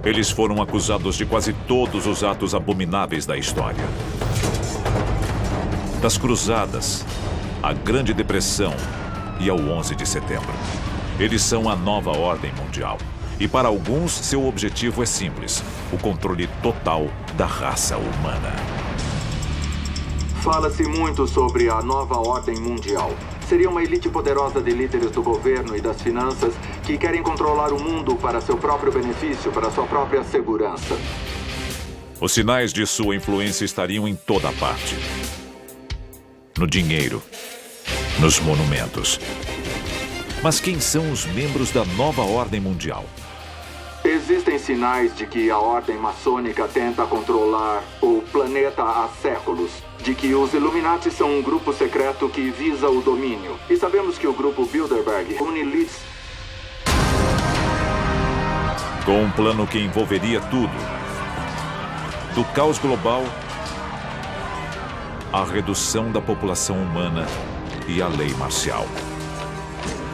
Eles foram acusados de quase todos os atos abomináveis da história. Das Cruzadas, à Grande Depressão e ao 11 de setembro. Eles são a nova ordem mundial. E para alguns, seu objetivo é simples: o controle total da raça humana. Fala-se muito sobre a nova ordem mundial. Seria uma elite poderosa de líderes do governo e das finanças que querem controlar o mundo para seu próprio benefício, para sua própria segurança. Os sinais de sua influência estariam em toda parte. No dinheiro, nos monumentos. Mas quem são os membros da nova ordem mundial? Existem sinais de que a ordem maçônica tenta controlar o planeta há séculos. De que os Illuminati são um grupo secreto que visa o domínio. E sabemos que o grupo Bilderberg une elites com um plano que envolveria tudo. Do caos global à redução da população humana e à lei marcial.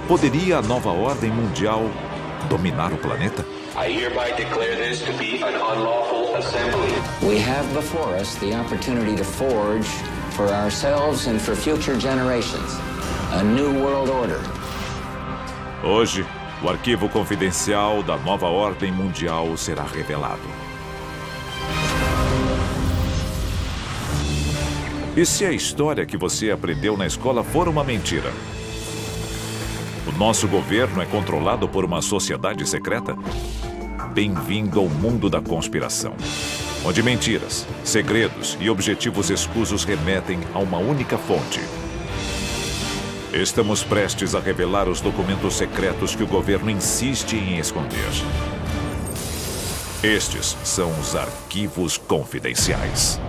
Poderia a nova ordem mundial dominar o planeta? I hereby declare this to be an unlawful assembly. We have before us the opportunity to forge for ourselves and for future generations a new world order. Hoje, o arquivo confidencial da nova ordem mundial será revelado. E se a história que você aprendeu na escola for uma mentira? O nosso governo é controlado por uma sociedade secreta? Bem-vindo ao mundo da conspiração, onde mentiras, segredos e objetivos escusos remetem a uma única fonte. Estamos prestes a revelar os documentos secretos que o governo insiste em esconder. Estes são os arquivos confidenciais.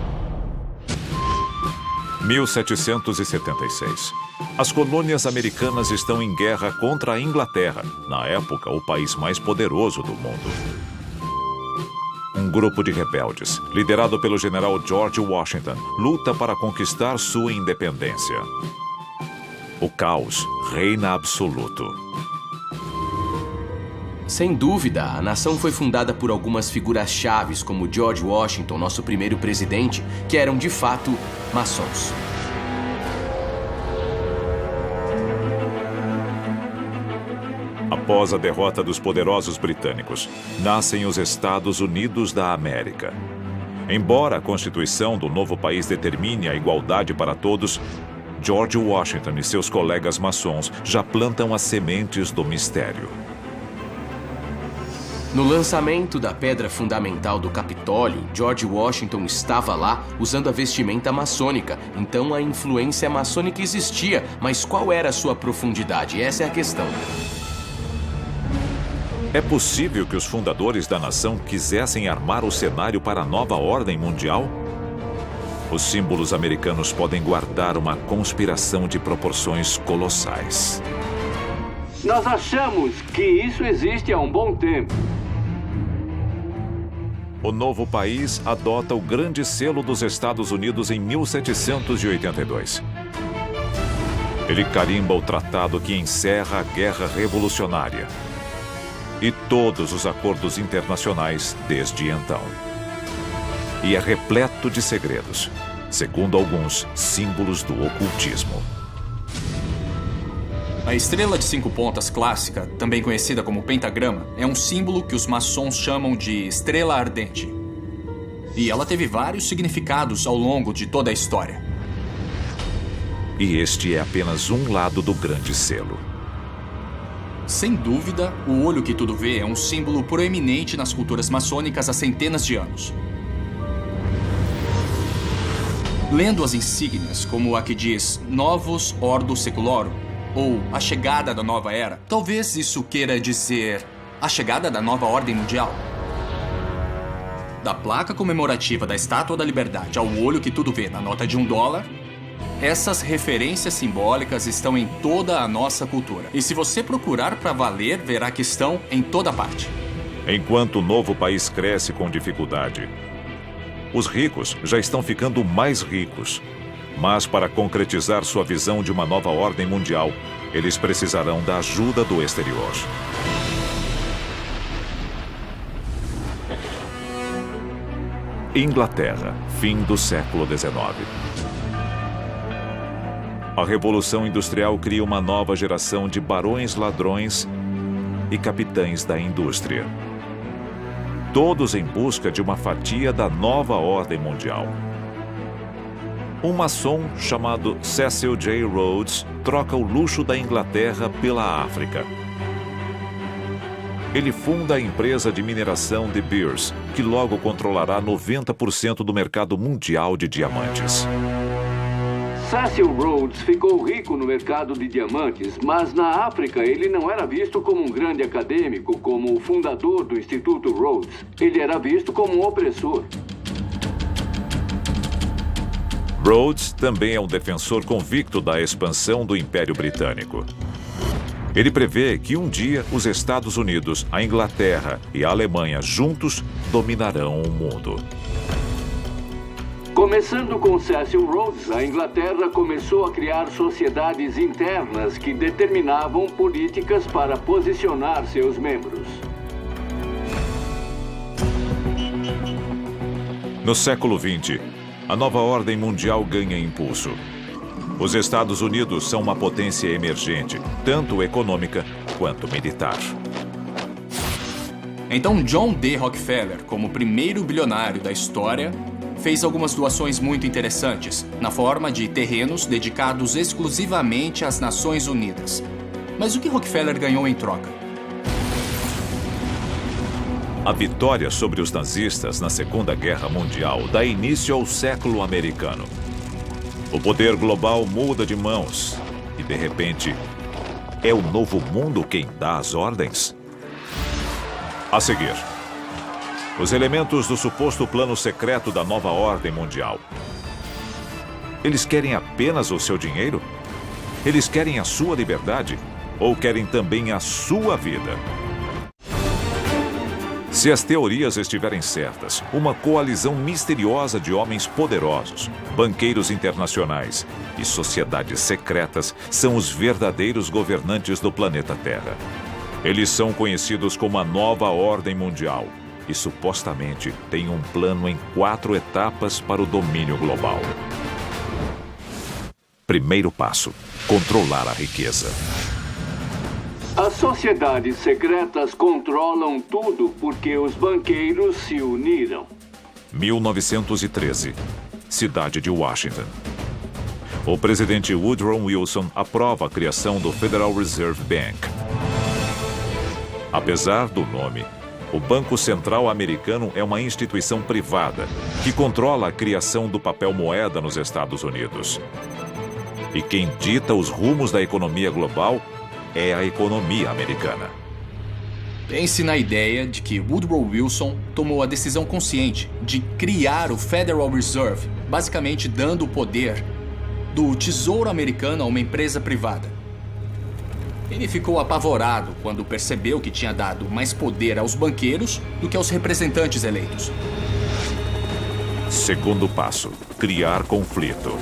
1776. As colônias americanas estão em guerra contra a Inglaterra, na época o país mais poderoso do mundo. Um grupo de rebeldes, liderado pelo general George Washington, luta para conquistar sua independência. O caos reina absoluto. Sem dúvida, a nação foi fundada por algumas figuras chaves, como George Washington, nosso primeiro presidente, que eram de fato maçons. Após a derrota dos poderosos britânicos, nascem os Estados Unidos da América. Embora a Constituição do novo país determine a igualdade para todos, George Washington e seus colegas maçons já plantam as sementes do mistério. No lançamento da pedra fundamental do Capitólio, George Washington estava lá usando a vestimenta maçônica. Então a influência maçônica existia, mas qual era a sua profundidade? Essa é a questão. É possível que os fundadores da nação quisessem armar o cenário para a nova ordem mundial? Os símbolos americanos podem guardar uma conspiração de proporções colossais. Nós achamos que isso existe há um bom tempo. O novo país adota o Grande Selo dos Estados Unidos em 1782. Ele carimba o tratado que encerra a Guerra Revolucionária e todos os acordos internacionais desde então. E é repleto de segredos, segundo alguns, símbolos do ocultismo. A estrela de 5 pontas clássica, também conhecida como pentagrama, é um símbolo que os maçons chamam de estrela ardente. E ela teve vários significados ao longo de toda a história. E este é apenas um lado do Grande Selo. Sem dúvida, o olho que tudo vê é um símbolo proeminente nas culturas maçônicas há centenas de anos. Lendo as insígnias, como a que diz Novus Ordo Seclorum, ou a chegada da nova era, talvez isso queira dizer a chegada da nova ordem mundial. Da placa comemorativa da Estátua da Liberdade ao olho que tudo vê na nota de $1, essas referências simbólicas estão em toda a nossa cultura. E se você procurar para valer, verá que estão em toda parte. Enquanto o novo país cresce com dificuldade, os ricos já estão ficando mais ricos. Mas para concretizar sua visão de uma nova ordem mundial, eles precisarão da ajuda do exterior. Inglaterra, fim do século XIX. A Revolução Industrial cria uma nova geração de barões ladrões e capitães da indústria. Todos em busca de uma fatia da nova ordem mundial. Um maçom chamado Cecil J. Rhodes troca o luxo da Inglaterra pela África. Ele funda a empresa de mineração De Beers, que logo controlará 90% do mercado mundial de diamantes. Cecil Rhodes ficou rico no mercado de diamantes, mas na África ele não era visto como um grande acadêmico, como o fundador do Instituto Rhodes. Ele era visto como um opressor. Rhodes também é um defensor convicto da expansão do Império Britânico. Ele prevê que um dia os Estados Unidos, a Inglaterra e a Alemanha juntos dominarão o mundo. Começando com Cecil Rhodes, a Inglaterra começou a criar sociedades internas que determinavam políticas para posicionar seus membros. No século XX, a nova ordem mundial ganha impulso. Os Estados Unidos são uma potência emergente, tanto econômica quanto militar. Então John D. Rockefeller, como primeiro bilionário da história, fez algumas doações muito interessantes, na forma de terrenos dedicados exclusivamente às Nações Unidas. Mas o que Rockefeller ganhou em troca? A vitória sobre os nazistas na Segunda Guerra Mundial dá início ao século americano. O poder global muda de mãos e, de repente, é o novo mundo quem dá as ordens. A seguir, os elementos do suposto plano secreto da nova ordem mundial. Eles querem apenas o seu dinheiro? Eles querem a sua liberdade? Ou querem também a sua vida? Se as teorias estiverem certas, uma coalizão misteriosa de homens poderosos, banqueiros internacionais e sociedades secretas são os verdadeiros governantes do planeta Terra. Eles são conhecidos como a Nova Ordem Mundial e supostamente têm um plano em 4 etapas para o domínio global. Primeiro passo: controlar a riqueza. As sociedades secretas controlam tudo porque os banqueiros se uniram. 1913, cidade de Washington. O presidente Woodrow Wilson aprova a criação do Federal Reserve Bank. Apesar do nome, o Banco Central Americano é uma instituição privada que controla a criação do papel moeda nos Estados Unidos. E quem dita os rumos da economia global é a economia americana. Pense na ideia de que Woodrow Wilson tomou a decisão consciente de criar o Federal Reserve, basicamente dando o poder do Tesouro Americano a uma empresa privada. Ele ficou apavorado quando percebeu que tinha dado mais poder aos banqueiros do que aos representantes eleitos. Segundo passo: criar conflito.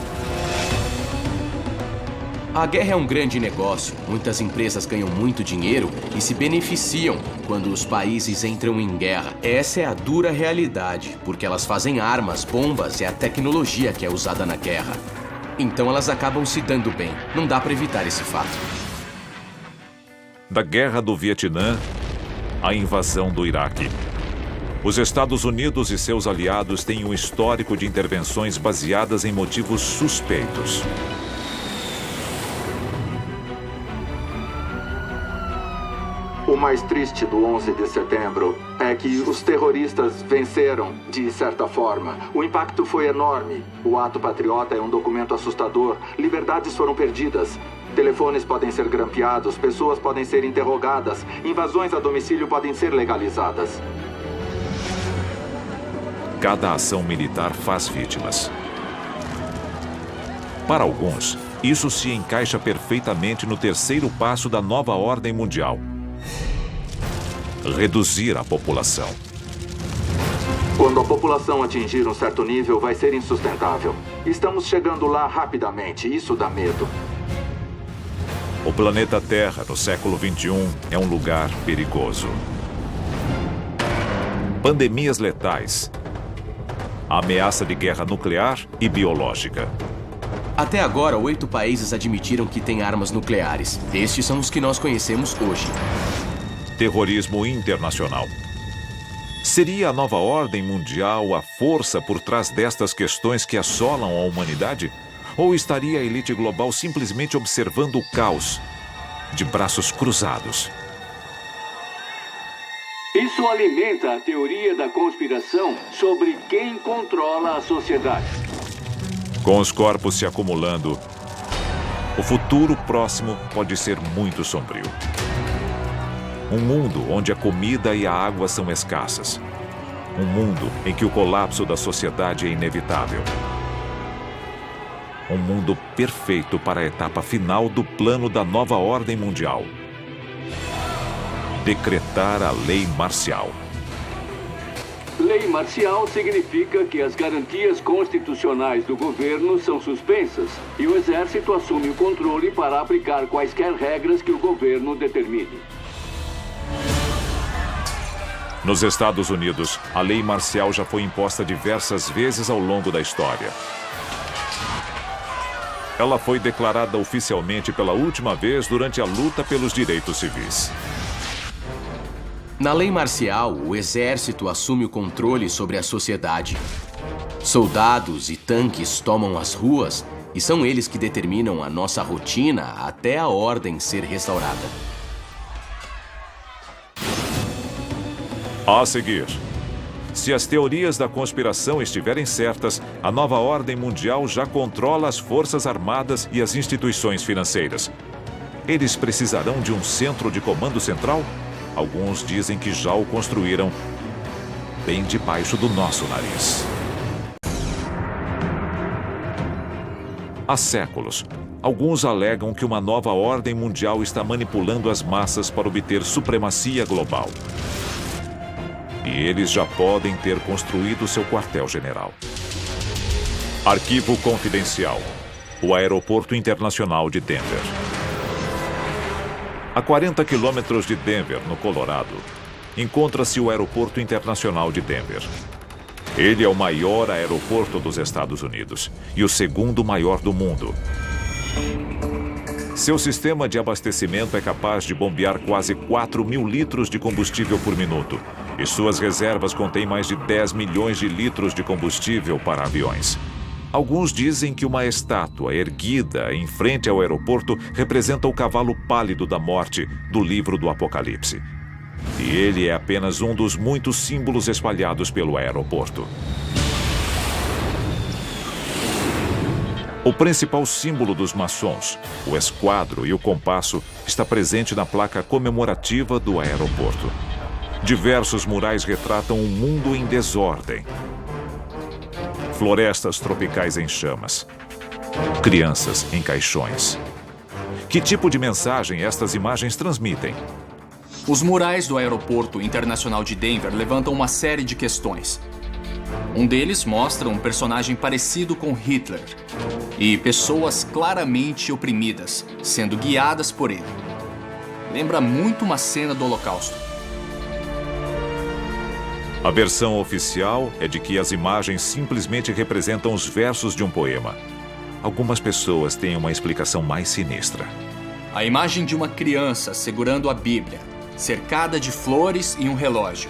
A guerra é um grande negócio. Muitas empresas ganham muito dinheiro e se beneficiam quando os países entram em guerra. Essa é a dura realidade, porque elas fazem armas, bombas e a tecnologia que é usada na guerra. Então elas acabam se dando bem. Não dá para evitar esse fato. Da Guerra do Vietnã à invasão do Iraque. Os Estados Unidos e seus aliados têm um histórico de intervenções baseadas em motivos suspeitos. O mais triste do 11 de setembro é que os terroristas venceram, de certa forma. O impacto foi enorme. O ato patriota é um documento assustador. Liberdades foram perdidas. Telefones podem ser grampeados, pessoas podem ser interrogadas, invasões a domicílio podem ser legalizadas. Cada ação militar faz vítimas. Para alguns, isso se encaixa perfeitamente no terceiro passo da nova ordem mundial: reduzir a população. Quando a população atingir um certo nível, vai ser insustentável. Estamos chegando lá rapidamente, isso dá medo. O planeta Terra, no século XXI, é um lugar perigoso. Pandemias letais, a ameaça de guerra nuclear e biológica. Até agora, 8 países admitiram que têm armas nucleares. Estes são os que nós conhecemos hoje. Terrorismo internacional. Seria a nova ordem mundial a força por trás destas questões que assolam a humanidade? Ou estaria a elite global simplesmente observando o caos, de braços cruzados? Isso alimenta a teoria da conspiração sobre quem controla a sociedade. Com os corpos se acumulando, o futuro próximo pode ser muito sombrio. Um mundo onde a comida e a água são escassas. Um mundo em que o colapso da sociedade é inevitável. Um mundo perfeito para a etapa final do plano da nova ordem mundial. Decretar a lei marcial. Lei marcial significa que as garantias constitucionais do governo são suspensas e o exército assume o controle para aplicar quaisquer regras que o governo determine. Nos Estados Unidos, a lei marcial já foi imposta diversas vezes ao longo da história. Ela foi declarada oficialmente pela última vez durante a luta pelos direitos civis. Na lei marcial, o exército assume o controle sobre a sociedade. Soldados e tanques tomam as ruas e são eles que determinam a nossa rotina até a ordem ser restaurada. A seguir, se as teorias da conspiração estiverem certas, a nova ordem mundial já controla as forças armadas e as instituições financeiras. Eles precisarão de um centro de comando central? Alguns dizem que já o construíram bem debaixo do nosso nariz. Há séculos, alguns alegam que uma nova ordem mundial está manipulando as massas para obter supremacia global. E eles já podem ter construído seu quartel-general. Arquivo confidencial. O Aeroporto Internacional de Denver. A 40 quilômetros de Denver, no Colorado, encontra-se o Aeroporto Internacional de Denver. Ele é o maior aeroporto dos Estados Unidos e o segundo maior do mundo. Seu sistema de abastecimento é capaz de bombear quase 4.000 litros de combustível por minuto, e suas reservas contêm mais de 10 milhões de litros de combustível para aviões. Alguns dizem que uma estátua erguida em frente ao aeroporto representa o cavalo pálido da morte do livro do Apocalipse. E ele é apenas um dos muitos símbolos espalhados pelo aeroporto. O principal símbolo dos maçons, o esquadro e o compasso, está presente na placa comemorativa do aeroporto. Diversos murais retratam um mundo em desordem. Florestas tropicais em chamas. Crianças em caixões. Que tipo de mensagem estas imagens transmitem? Os murais do Aeroporto Internacional de Denver levantam uma série de questões. Um deles mostra um personagem parecido com Hitler e pessoas claramente oprimidas, sendo guiadas por ele. Lembra muito uma cena do Holocausto. A versão oficial é de que as imagens simplesmente representam os versos de um poema. Algumas pessoas têm uma explicação mais sinistra. A imagem de uma criança segurando a Bíblia, cercada de flores e um relógio.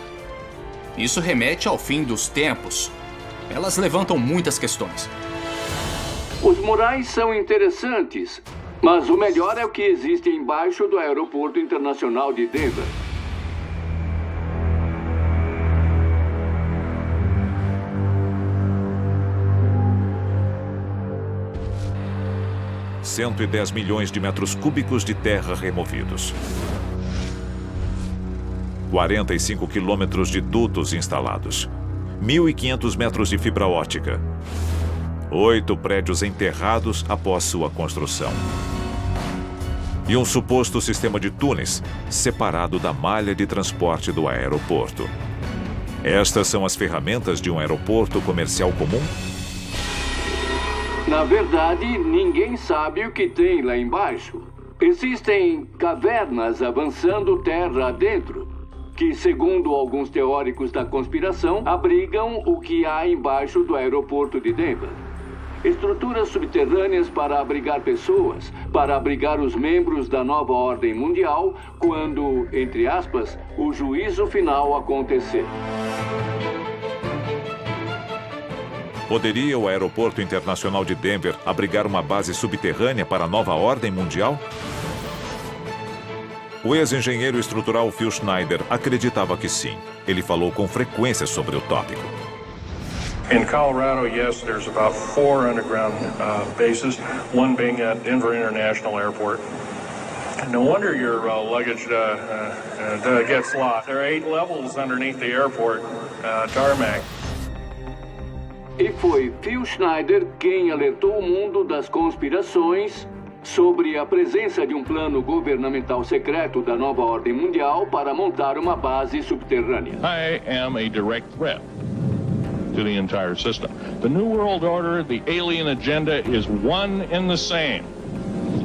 Isso remete ao fim dos tempos. Elas levantam muitas questões. Os murais são interessantes, mas o melhor é o que existe embaixo do Aeroporto Internacional de Denver. – 110 milhões de metros cúbicos de terra removidos. 45 quilômetros de dutos instalados. 1.500 metros de fibra óptica. 8 prédios enterrados após sua construção. E um suposto sistema de túneis separado da malha de transporte do aeroporto. Estas são as ferramentas de um aeroporto comercial comum? Na verdade, ninguém sabe o que tem lá embaixo. Existem cavernas avançando terra adentro, que, segundo alguns teóricos da conspiração, abrigam o que há embaixo do aeroporto de Denver. Estruturas subterrâneas para abrigar pessoas, para abrigar os membros da nova ordem mundial quando, entre aspas, o juízo final acontecer. Poderia o Aeroporto Internacional de Denver abrigar uma base subterrânea para a nova ordem mundial? O ex-engenheiro estrutural Phil Schneider acreditava que sim. Ele falou com frequência sobre o tópico. In Colorado, yes, there's about 4 underground bases, one being at Denver International Airport. No wonder your luggage gets lost. There are 8 levels underneath the airport tarmac. E foi Phil Schneider quem alertou o mundo das conspirações sobre a presença de um plano governamental secreto da nova ordem mundial para montar uma base subterrânea. I am a direct threat to the entire system. The New World Order, the alien agenda is one and the same.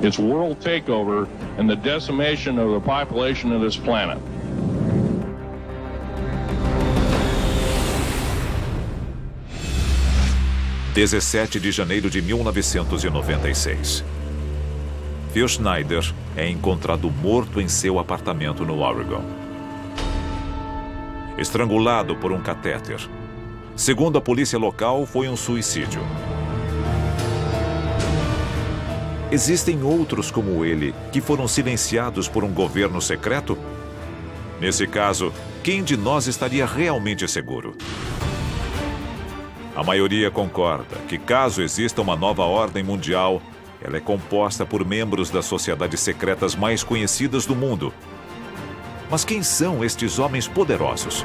It's world takeover and the decimation of the population of this planet. – 17 de janeiro de 1996. Phil Schneider é encontrado morto em seu apartamento no Oregon. Estrangulado por um catéter. Segundo a polícia local, foi um suicídio. Existem outros como ele que foram silenciados por um governo secreto? Nesse caso, quem de nós estaria realmente seguro? A maioria concorda que, caso exista uma nova ordem mundial, ela é composta por membros das sociedades secretas mais conhecidas do mundo. Mas quem são estes homens poderosos?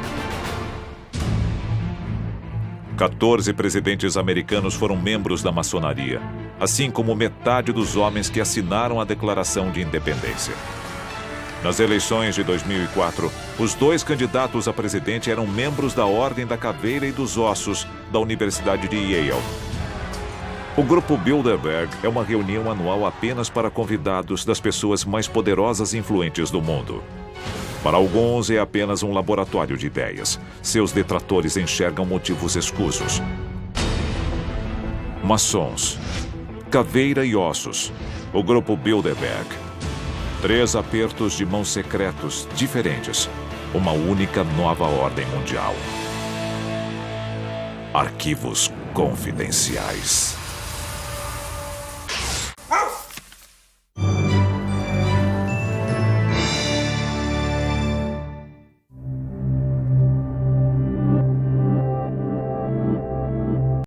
14 presidentes americanos foram membros da maçonaria, assim como metade dos homens que assinaram a Declaração de Independência. Nas eleições de 2004, os 2 candidatos a presidente eram membros da Ordem da Caveira e dos Ossos da Universidade de Yale. O Grupo Bilderberg é uma reunião anual apenas para convidados das pessoas mais poderosas e influentes do mundo. Para alguns, é apenas um laboratório de ideias. Seus detratores enxergam motivos escusos. Maçons, Caveira e Ossos, o Grupo Bilderberg. 3 apertos de mãos secretos diferentes. Uma única nova ordem mundial. Arquivos confidenciais.